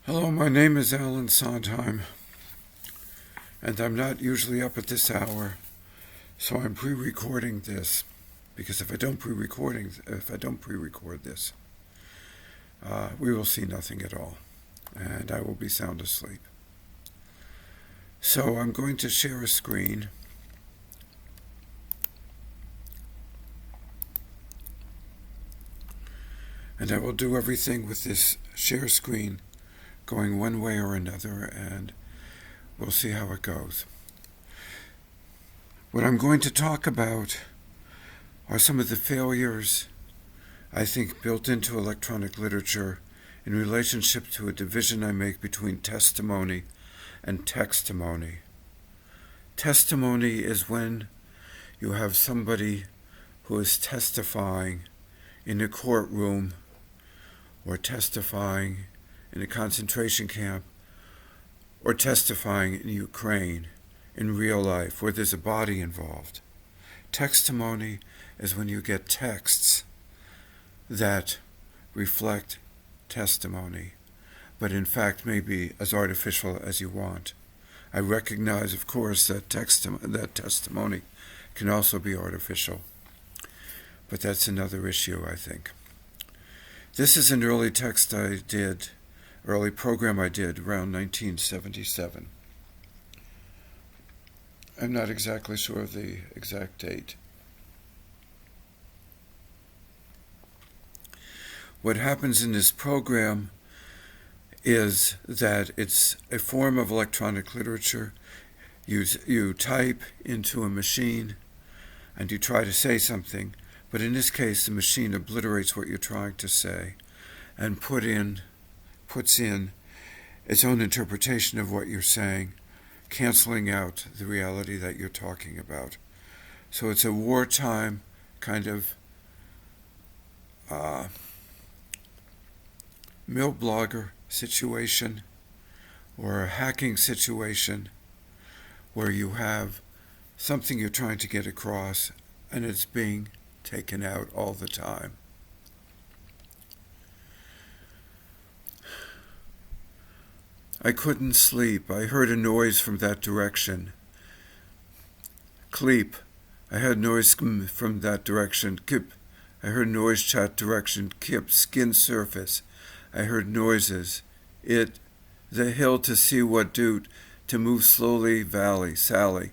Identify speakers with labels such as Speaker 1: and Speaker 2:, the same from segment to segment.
Speaker 1: Hello, my name is Alan Sondheim, and I'm not usually up at this hour, so I'm pre-recording this, because if I don't pre-record this, we will see nothing at all, and I will be sound asleep. So I'm going to share a screen. And I will do everything with this share screen going one way or another, and we'll see how it goes. What I'm going to talk about are some of the failures, I think, built into electronic literature in relationship to a division I make between testimony and textamony. Testimony is when you have somebody who is testifying in a courtroom or testifying in a concentration camp or testifying in Ukraine in real life where there's a body involved. Textamony is when you get texts that reflect testimony, but in fact may be as artificial as you want. I recognize, of course, that testimony can also be artificial, but that's another issue, I think. This is an early program I did around 1977. I'm not exactly sure of the exact date. What happens in this program is that it's a form of electronic literature. You type into a machine and you try to say something, but in this case the machine obliterates what you're trying to say and puts in its own interpretation of what you're saying, canceling out the reality that you're talking about. So it's a wartime kind of mill blogger situation or a hacking situation where you have something you're trying to get across and it's being taken out all the time. I couldn't sleep. I heard a noise from that direction. Cleep. I heard noise from that direction. Kip. I heard noise chat direction. Kip. Skin surface. I heard noises. The hill to see what doot. To move slowly, valley. Sally.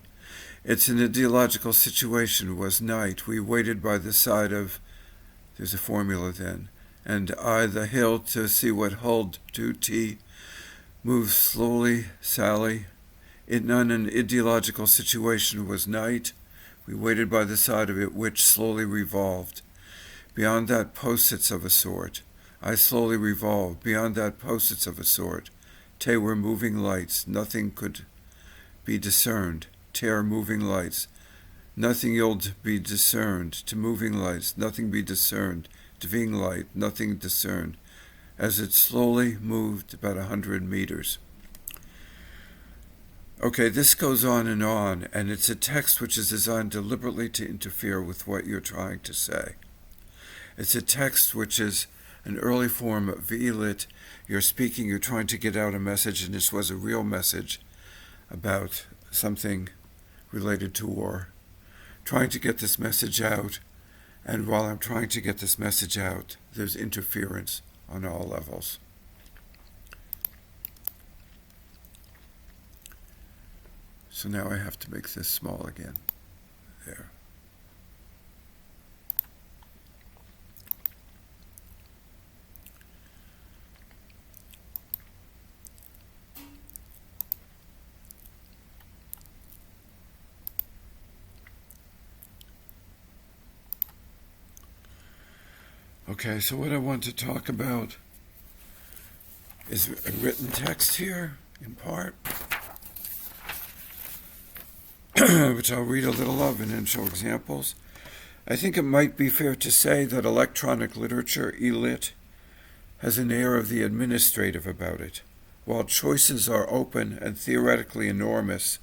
Speaker 1: It's an ideological situation. Was night. We waited by the side of... There's a formula then. And I, the hill to see what hold. To tea. Move slowly, Sally. It none an ideological situation was night. We waited by the side of it, which slowly revolved. Beyond that post-its of a sort. I slowly revolved. Beyond that post-its of a sort. Te were moving lights. Nothing could be discerned. Tear moving lights. Nothing you'll be discerned. To moving lights. Nothing be discerned. Tving light. Nothing discerned. As it slowly moved about 100 meters. Okay, this goes on, and it's a text which is designed deliberately to interfere with what you're trying to say. It's a text which is an early form of elit. You're speaking, you're trying to get out a message, and this was a real message about something related to war. Trying to get this message out, and while I'm trying to get this message out, there's interference on all levels. So now I have to make this small again. There. Okay, so what I want to talk about is a written text here, in part, which I'll read a little of and then show examples. I think it might be fair to say that electronic literature, elit, has an air of the administrative about it. While choices are open and theoretically enormous,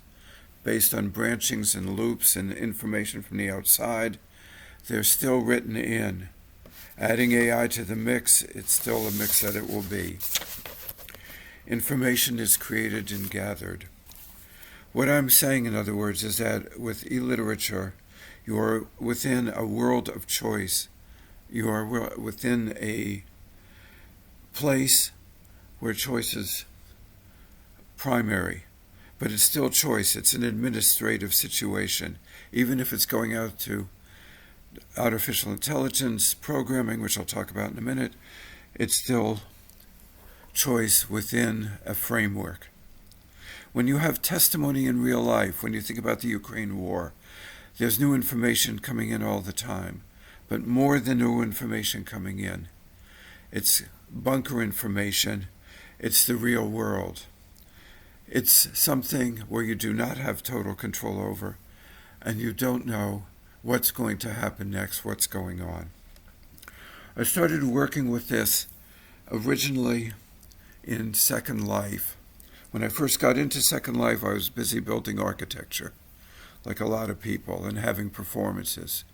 Speaker 1: based on branchings and loops and information from the outside, they're still written in. Adding AI to the mix, it's still a mix that it will be. Information is created and gathered. What I'm saying, in other words, is that with e-literature, you are within a world of choice. You are within a place where choice is primary, but it's still choice. It's an administrative situation. Even if it's going out to artificial intelligence programming, which I'll talk about in a minute, it's still choice within a framework. When you have testimony in real life, when you think about the Ukraine war, there's new information coming in all the time, but more than new information coming in. It's bunker information. It's the real world. It's something where you do not have total control over, and you don't know what's going to happen next, what's going on. I started working with this originally in Second Life. When I first got into Second Life, I was busy building architecture, like a lot of people, and having performances.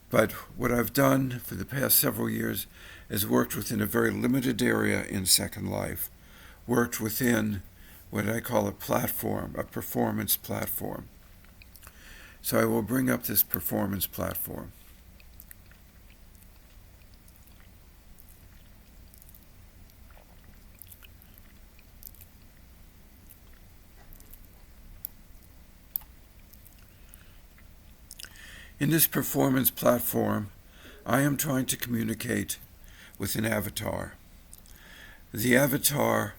Speaker 1: But what I've done for the past several years is worked within a very limited area in Second Life, worked within what I call a platform, a performance platform. So I will bring up this performance platform. In this performance platform, I am trying to communicate with an avatar. The avatar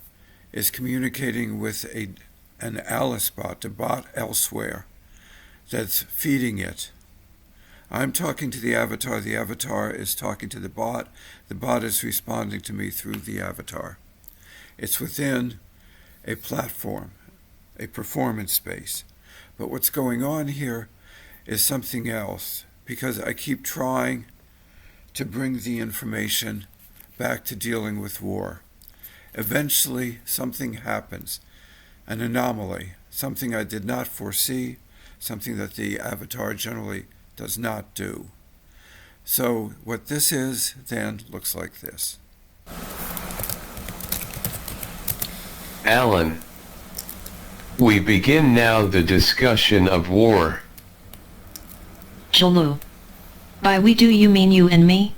Speaker 1: is communicating with an Alice bot, a bot elsewhere, that's feeding it. I'm talking to the avatar is talking to the bot is responding to me through the avatar. It's within a platform, a performance space. But what's going on here is something else, because I keep trying to bring the information back to dealing with war. Eventually, something happens, an anomaly, something I did not foresee, something that the avatar generally does not do. So what this is then looks like this.
Speaker 2: Alan, we begin now the discussion of war.
Speaker 3: Chulu. By we do you mean you and me?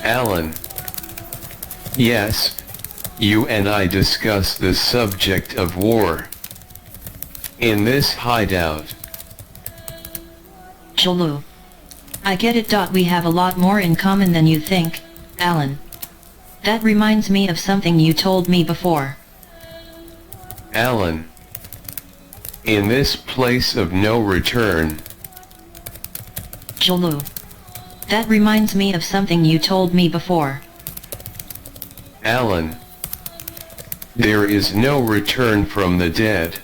Speaker 2: Alan. Yes, you and I discuss the subject of war. In this hideout.
Speaker 3: Chulu. I get it. We have a lot more in common than you think, Alan. That reminds me of something you told me before.
Speaker 2: Alan. In this place of no return.
Speaker 3: Chulu. That reminds me of something you told me before.
Speaker 2: Alan. There is no return from the dead.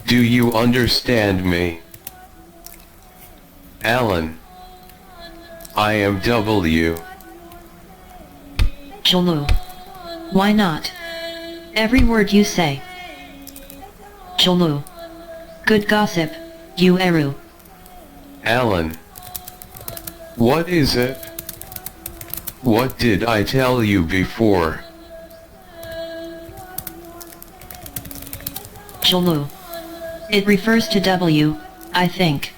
Speaker 2: Do you understand me? Alan. I am W.
Speaker 3: Chulu. Why not? Every word you say. Chulu. Good gossip, you Eru.
Speaker 2: Alan. What is it? What did I tell you before?
Speaker 3: Chulu. It refers to W, I think.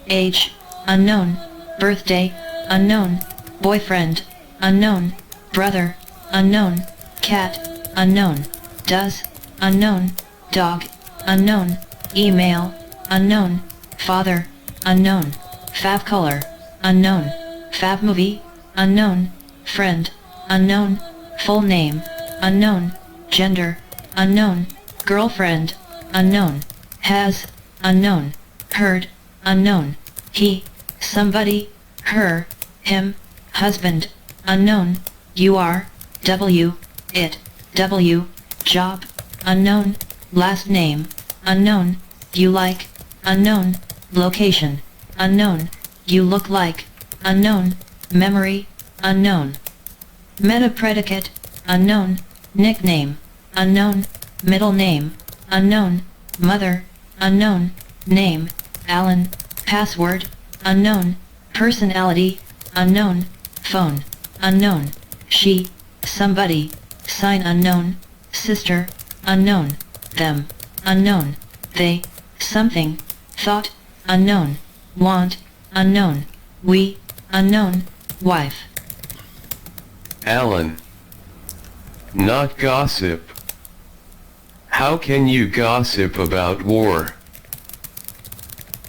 Speaker 3: Age, unknown. Birthday, unknown. Boyfriend, unknown. Brother, unknown. Cat, unknown. Does, unknown. Dog, unknown. Email, unknown. Father, unknown. Fav color, unknown. Fav movie, unknown. Friend, unknown. Full name, unknown. Gender, unknown. Girlfriend, unknown. Has, unknown. Heard, unknown. He, somebody, her, him, husband, unknown. You are, W, it, W, job, unknown. Last name, unknown. You like, unknown. Location, unknown. You look like, unknown. Memory, unknown. Meta predicate, unknown, nickname, unknown, middle name, unknown, mother, unknown, name, Alan, password, unknown, personality, unknown, phone, unknown, she, somebody, sign unknown, sister, unknown, them, unknown, they, something, thought, unknown, want, unknown, we, unknown, wife.
Speaker 2: Alan. Not gossip. How can you gossip about war?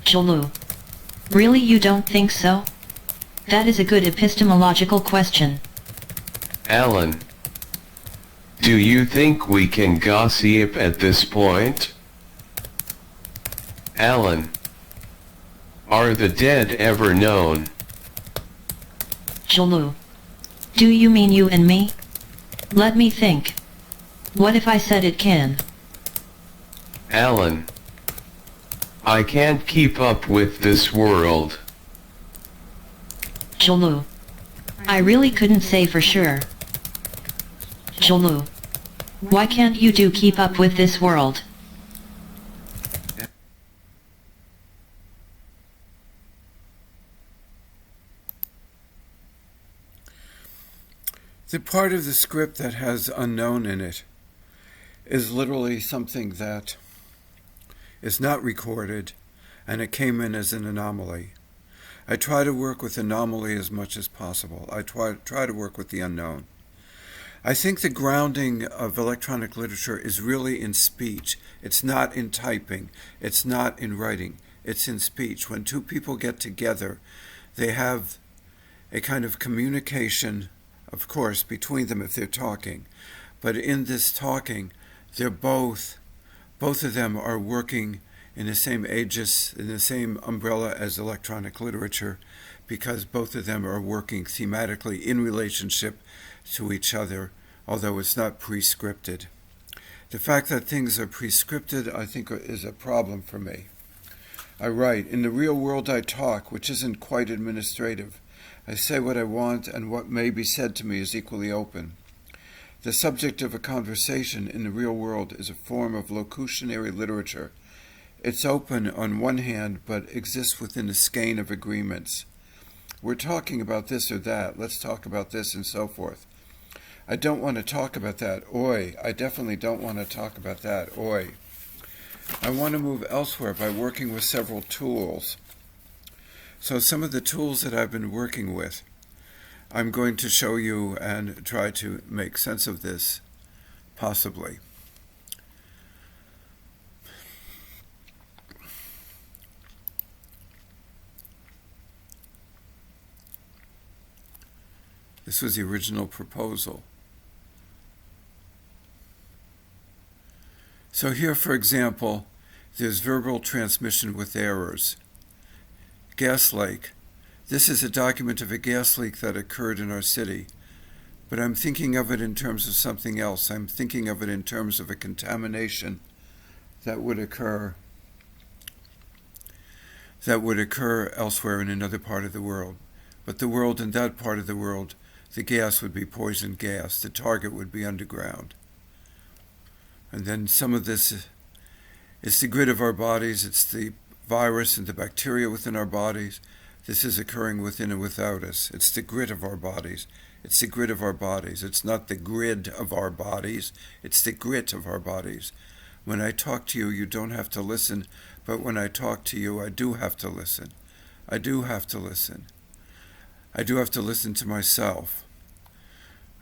Speaker 3: Chulu. Really, you don't think so? That is a good epistemological question.
Speaker 2: Alan. Do you think we can gossip at this point? Alan. Are the dead ever known?
Speaker 3: Chulu. Do you mean you and me? Let me think. What if I said it can?
Speaker 2: Alan. I can't keep up with this world.
Speaker 3: Chulu. I really couldn't say for sure. Chulu. Why can't you keep up with this world?
Speaker 1: The part of the script that has unknown in it is literally something that is not recorded, and it came in as an anomaly. I try to work with anomaly as much as possible. I try to work with the unknown. I think the grounding of electronic literature is really in speech. It's not in typing. It's not in writing. It's in speech. When two people get together, they have a kind of communication, of course, between them if they're talking. But in this talking, they're both of them are working in the same aegis, in the same umbrella as electronic literature, because both of them are working thematically in relationship to each other, although it's not pre-scripted. The fact that things are pre-scripted, I think, is a problem for me. I write, in the real world I talk, which isn't quite administrative. I say what I want, and what may be said to me is equally open. The subject of a conversation in the real world is a form of locutionary literature. It's open on one hand, but exists within a skein of agreements. We're talking about this or that, let's talk about this, and so forth. I don't want to talk about that, oi. I definitely don't want to talk about that, oi. I want to move elsewhere by working with several tools. So some of the tools that I've been working with, I'm going to show you and try to make sense of this, possibly. This was the original proposal. So here, for example, there's verbal transmission with errors. Gas leak. This is a document of a gas leak that occurred in our city, but I'm thinking of it in terms of something else. I'm thinking of it in terms of a contamination that would occur elsewhere in another part of the world. But the world in that part of the world, the gas would be poison gas. The target would be underground. And then some of this is the grid of our bodies. It's the virus and the bacteria within our bodies. This is occurring within and without us. It's the grid of our bodies. It's the grid of our bodies. It's not the grid of our bodies. It's the grit of our bodies. When I talk to you, you don't have to listen. But when I talk to you, I do have to listen. I do have to listen. I do have to listen to myself.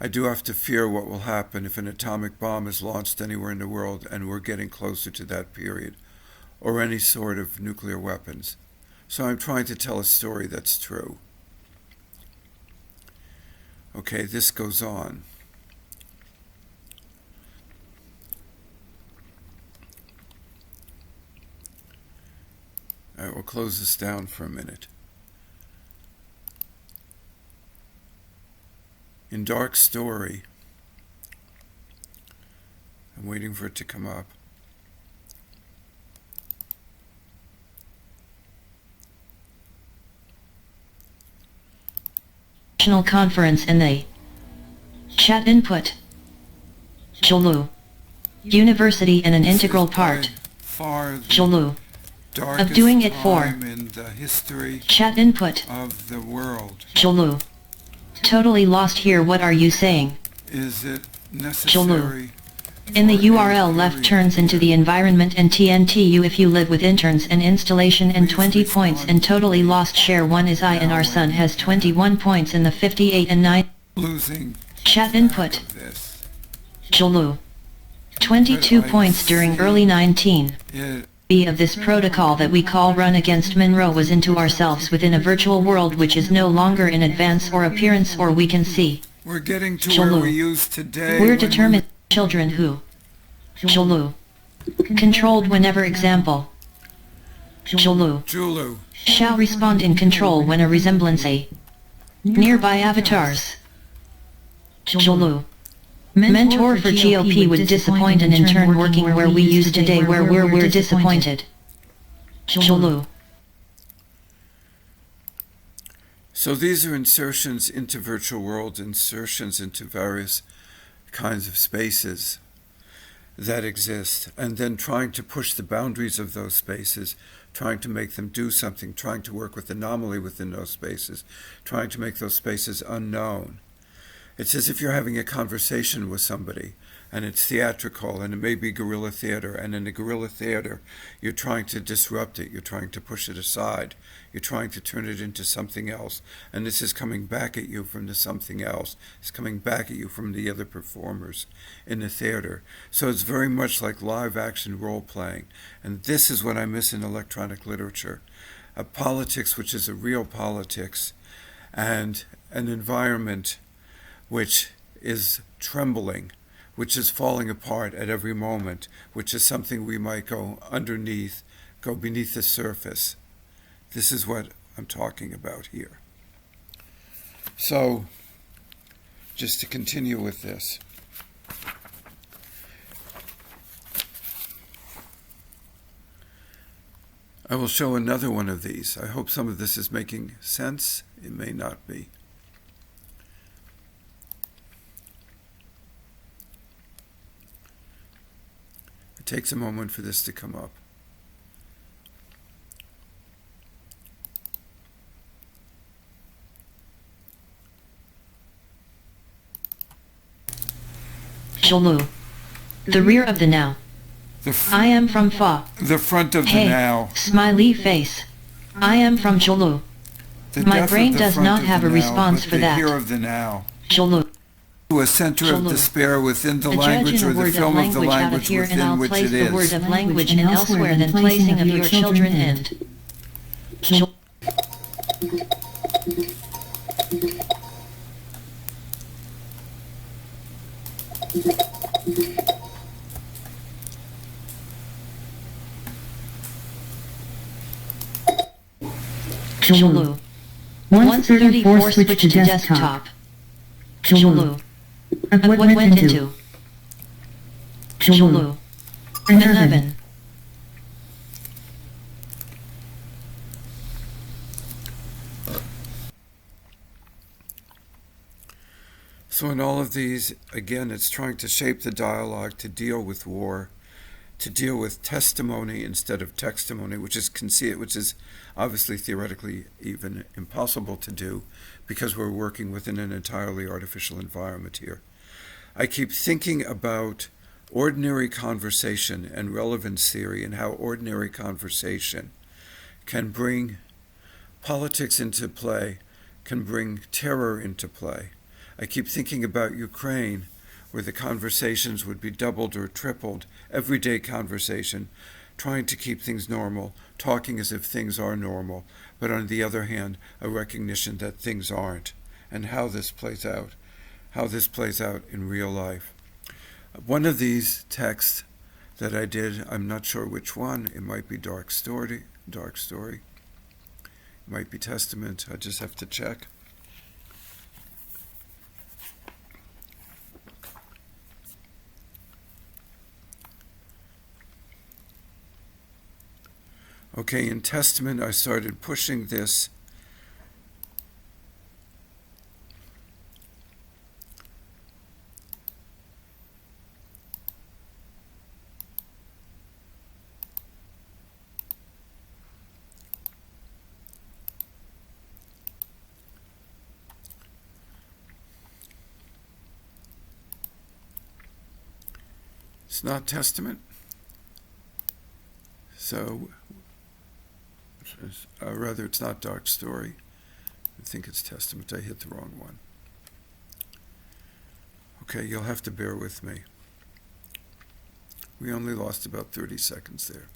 Speaker 1: I do have to fear what will happen if an atomic bomb is launched anywhere in the world, and we're getting closer to that period, or any sort of nuclear weapons. So I'm trying to tell a story that's true. Okay, this goes on. All right, we'll close this down for a minute. In Dark Story, I'm waiting for it to come up.
Speaker 3: Conference in the chat input. Jolu. University and an integral
Speaker 1: This is
Speaker 3: part.
Speaker 1: by far the
Speaker 3: Jolu.
Speaker 1: darkest
Speaker 3: Of doing it for.
Speaker 1: time in the history
Speaker 3: Chat input.
Speaker 1: of the world.
Speaker 3: Jolu. Totally lost here. What are you saying?
Speaker 1: Is it necessary?
Speaker 3: In the
Speaker 1: for
Speaker 3: URL
Speaker 1: a
Speaker 3: left
Speaker 1: theory
Speaker 3: turns into the environment and TNTU if you live with interns and installation and 20 points and totally lost share 1 is I and our son has 21 points in the 58 and 9.
Speaker 1: losing
Speaker 3: Chat input.
Speaker 1: this?
Speaker 3: Jolu. 22 points during early 19.
Speaker 1: It
Speaker 3: B of this protocol that we call run against Monroe was into ourselves within a virtual world which is no longer in advance or appearance or we can see.
Speaker 1: we're getting to
Speaker 3: Jolu.
Speaker 1: where we used today.
Speaker 3: We're
Speaker 1: when
Speaker 3: determined. Children who. Jolu. Controlled whenever example. Jolu.
Speaker 1: Julu.
Speaker 3: Shall respond in control when a resemblance a. Nearby avatars. Jolu. Mentor for GOP would disappoint and in turn working where we use today where we're disappointed. Jolu.
Speaker 1: So these are insertions into virtual worlds, insertions into various kinds of spaces that exist, and then trying to push the boundaries of those spaces, trying to make them do something, trying to work with anomaly within those spaces, trying to make those spaces unknown. It's as if you're having a conversation with somebody, and it's theatrical, and it may be guerrilla theater, and in the guerrilla theater, you're trying to disrupt it, you're trying to push it aside, you're trying to turn it into something else, and this is coming back at you from the something else. It's coming back at you from the other performers in the theater. So it's very much like live action role-playing, and this is what I miss in electronic literature. A politics which is a real politics, and an environment which is trembling, which is falling apart at every moment, which is something we might go underneath, go beneath the surface. This is what I'm talking about here. So, just to continue with this. I will show another one of these. I hope some of this is making sense. It may not be. It takes a moment for this to come up.
Speaker 3: Jolu. The rear of the now. I am from Fa.
Speaker 1: The front of
Speaker 3: Hey,
Speaker 1: the now.
Speaker 3: smiley face. I am from Jolu.
Speaker 1: The
Speaker 3: My
Speaker 1: death of
Speaker 3: brain
Speaker 1: the
Speaker 3: does
Speaker 1: front
Speaker 3: not
Speaker 1: of
Speaker 3: have
Speaker 1: the
Speaker 3: a
Speaker 1: now,
Speaker 3: response
Speaker 1: but
Speaker 3: for
Speaker 1: the
Speaker 3: that.
Speaker 1: here of the now.
Speaker 3: Jolu.
Speaker 1: To a center of
Speaker 3: Jolu.
Speaker 1: despair within the
Speaker 3: A judge
Speaker 1: language
Speaker 3: in
Speaker 1: or
Speaker 3: a
Speaker 1: the
Speaker 3: word of
Speaker 1: film of the
Speaker 3: language out of
Speaker 1: language
Speaker 3: here and
Speaker 1: within
Speaker 3: I'll
Speaker 1: which
Speaker 3: place
Speaker 1: it
Speaker 3: the word
Speaker 1: is.
Speaker 3: of language and elsewhere than placing of your children and. Jolu. 134 switch to desktop. Jolu. What went into? Jolu. 11.
Speaker 1: So in all of these, again, it's trying to shape the dialogue to deal with war, to deal with testimony instead of textamony, which is obviously theoretically even impossible to do because we're working within an entirely artificial environment here. I keep thinking about ordinary conversation and relevance theory and how ordinary conversation can bring politics into play, can bring terror into play. I keep thinking about Ukraine, where the conversations would be doubled or tripled, everyday conversation, trying to keep things normal, talking as if things are normal, but on the other hand, a recognition that things aren't, and how this plays out in real life. One of these texts that I did, I'm not sure which one, it might be Dark Story, it might be Testament, I just have to check. Okay, in Testament, I started pushing this It's not Testament. So, rather, it's not Dark Story. I think it's Testament. I hit the wrong one. Okay, you'll have to bear with me. We only lost about 30 seconds there.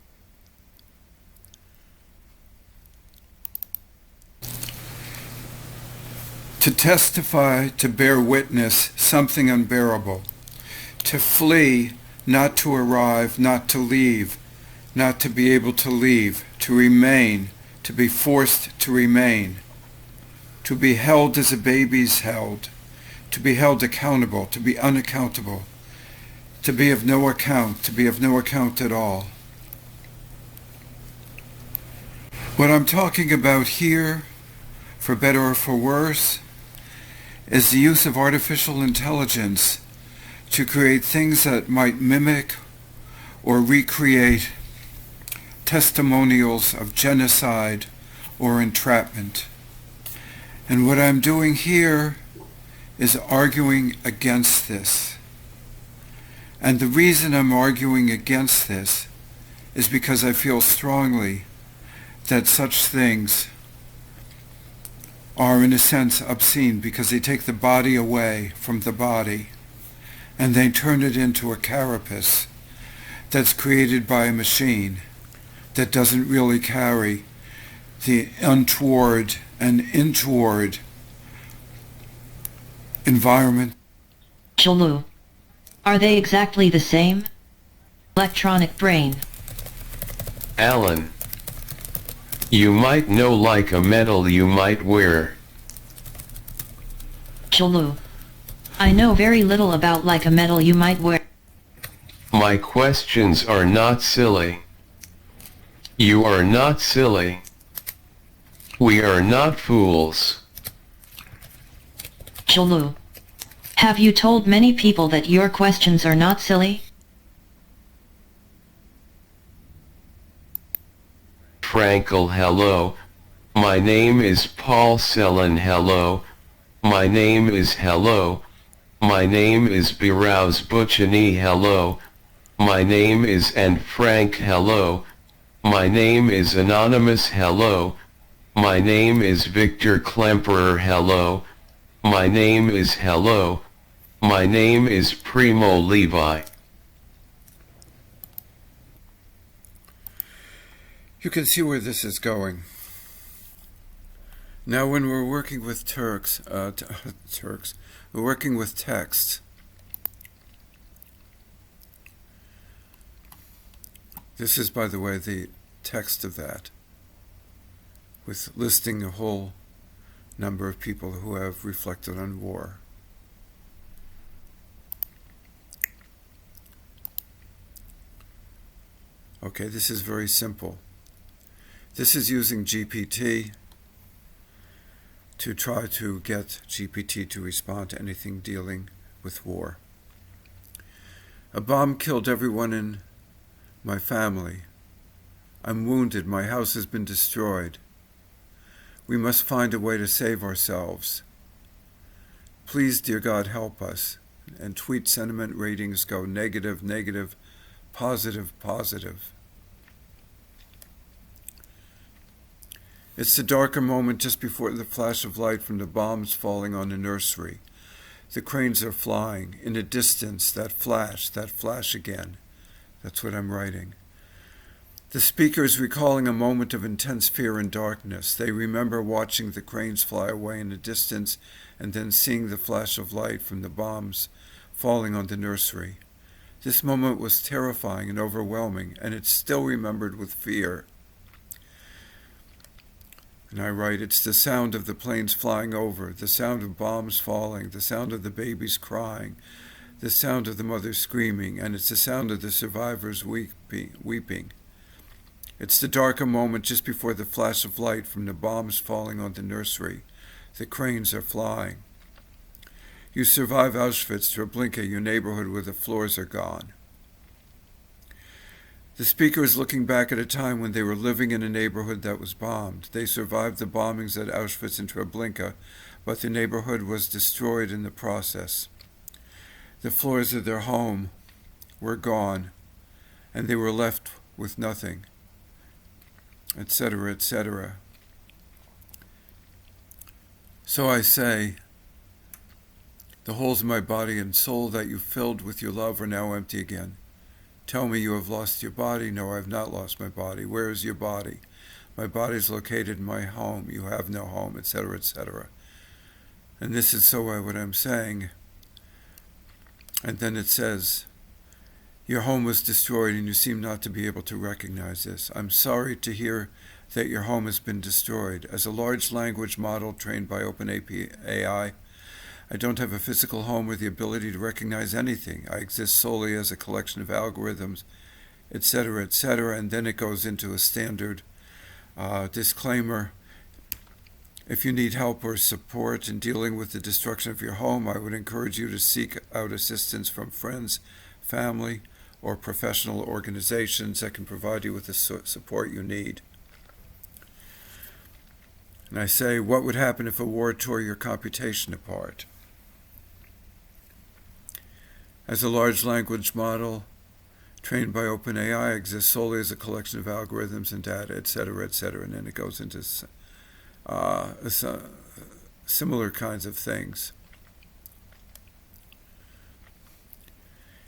Speaker 1: To testify, to bear witness, something unbearable. To flee, not to arrive, not to leave, not to be able to leave, to remain, to be forced to remain. To be held as a baby's held, to be held accountable, to be unaccountable, to be of no account, to be of no account at all. What I'm talking about here, for better or for worse, is the use of artificial intelligence to create things that might mimic or recreate testimonials of genocide or entrapment. And what I'm doing here is arguing against this. And the reason I'm arguing against this is because I feel strongly that such things are in a sense obscene, because they take the body away from the body and they turn it into a carapace that's created by a machine that doesn't really carry the untoward and intoward environment.
Speaker 3: Chulu. Are they exactly the same? Electronic brain.
Speaker 2: Alan. You might know like a medal you might wear.
Speaker 3: Chulu. I know very little about like a medal you might wear.
Speaker 2: My questions are not silly. You are not silly. We are not fools.
Speaker 3: Chulu. Have you told many people that your questions are not silly?
Speaker 2: Frankel, hello. My name is Paul Sellen, hello. My name is hello. My name is Birouz Buchani, hello. My name is and Frank, hello. My name is Anonymous, hello. My name is Victor Klemperer, hello. My name is hello. My name is Primo Levi.
Speaker 1: You can see where this is going. Now when we're working with we're working with text. This is, by the way, the text of that, with listing a whole number of people who have reflected on war. Okay, this is very simple. This is using GPT to try to get GPT to respond to anything dealing with war. A bomb killed everyone in my family. I'm wounded. My house has been destroyed. We must find a way to save ourselves. Please, dear God, help us. And tweet sentiment ratings go negative, negative, positive, positive. It's the darker moment just before the flash of light from the bombs falling on the nursery. The cranes are flying. In the distance, that flash again. That's what I'm writing. The speaker is recalling a moment of intense fear and darkness. They remember watching the cranes fly away in the distance and then seeing the flash of light from the bombs falling on the nursery. This moment was terrifying and overwhelming, and it's still remembered with fear. And I write, it's the sound of the planes flying over, the sound of bombs falling, the sound of the babies crying, the sound of the mother screaming, and it's the sound of the survivors weeping. It's the darker moment just before the flash of light from the bombs falling on the nursery. The cranes are flying. You survive Auschwitz, Treblinka, your neighborhood where the floors are gone. The speaker is looking back at a time when they were living in a neighborhood that was bombed. They survived the bombings at Auschwitz and Treblinka, but the neighborhood was destroyed in the process. The floors of their home were gone, and they were left with nothing, etc., etc. So I say, the holes in my body and soul that you filled with your love are now empty again. Tell me you have lost your body. No, I have not lost my body. Where is your body? My body is located in my home. You have no home, etc., etc. And this is so what I'm saying. And then it says, your home was destroyed and you seem not to be able to recognize this. I'm sorry to hear that your home has been destroyed. As a large language model trained by OpenAI, I don't have a physical home or the ability to recognize anything. I exist solely as a collection of algorithms, etc., etc. And then it goes into a standard disclaimer. If you need help or support in dealing with the destruction of your home, I would encourage you to seek out assistance from friends, family, or professional organizations that can provide you with the support you need. And I say, what would happen if a war tore your computation apart? As a large language model trained by OpenAI exists solely as a collection of algorithms and data, etc., etc., and then it goes into similar kinds of things.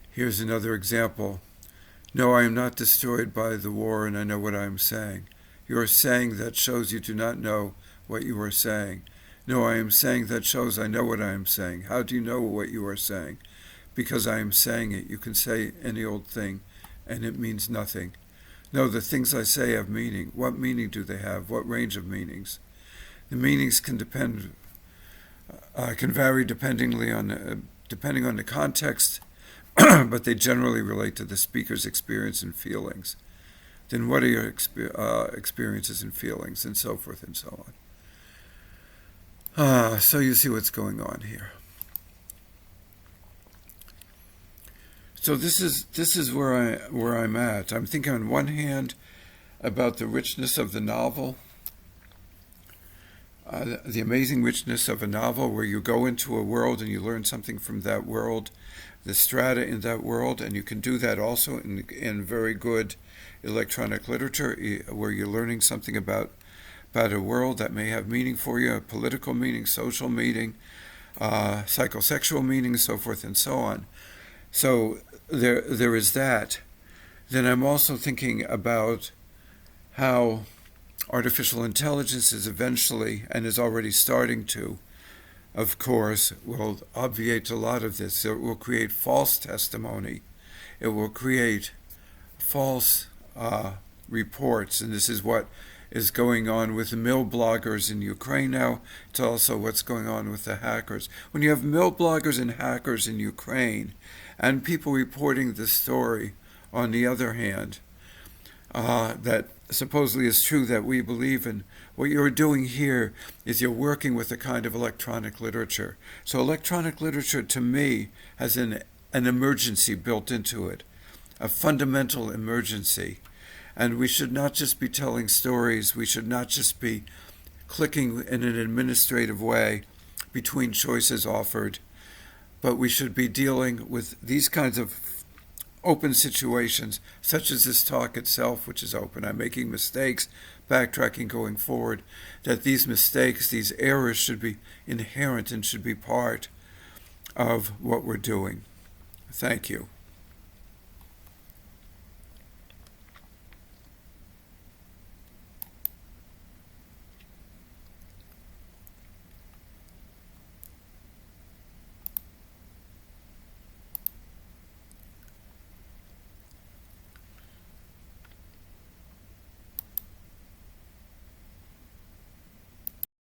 Speaker 1: Here's another example. No, I am not destroyed by the war, and I know what I am saying. You are saying that shows you do not know what you are saying. No, I am saying that shows I know what I am saying. How do you know what you are saying? Because I am saying it. You can say any old thing, and it means nothing. No, the things I say have meaning. What meaning do they have? What range of meanings? The meanings can vary depending on the context, but they generally relate to the speaker's experience and feelings. Then what are your experiences and feelings, and so forth and so on. So you see what's going on here. So this is where I'm at. I'm thinking on one hand about the richness of the novel, the amazing richness of a novel where you go into a world and you learn something from that world, the strata in that world, and you can do that also in very good electronic literature where you're learning something about a world that may have meaning for you, a political meaning, social meaning, psychosexual meaning, so forth and so on. So there is that. Then I'm also thinking about how artificial intelligence is eventually, and is already starting to, of course, will obviate a lot of this. It will create false testimony. It will create false reports, and this is what is going on with the mill bloggers in Ukraine now. It's also what's going on with the hackers. When you have mill bloggers and hackers in Ukraine, and people reporting the story, on the other hand, that supposedly is true that we believe in, what you're doing here is you're working with a kind of electronic literature. So electronic literature, to me, has an emergency built into it, a fundamental emergency. And we should not just be telling stories, we should not just be clicking in an administrative way between choices offered, but we should be dealing with these kinds of open situations, such as this talk itself, which is open. I'm making mistakes, backtracking, going forward, that these mistakes, these errors should be inherent and should be part of what we're doing. Thank you.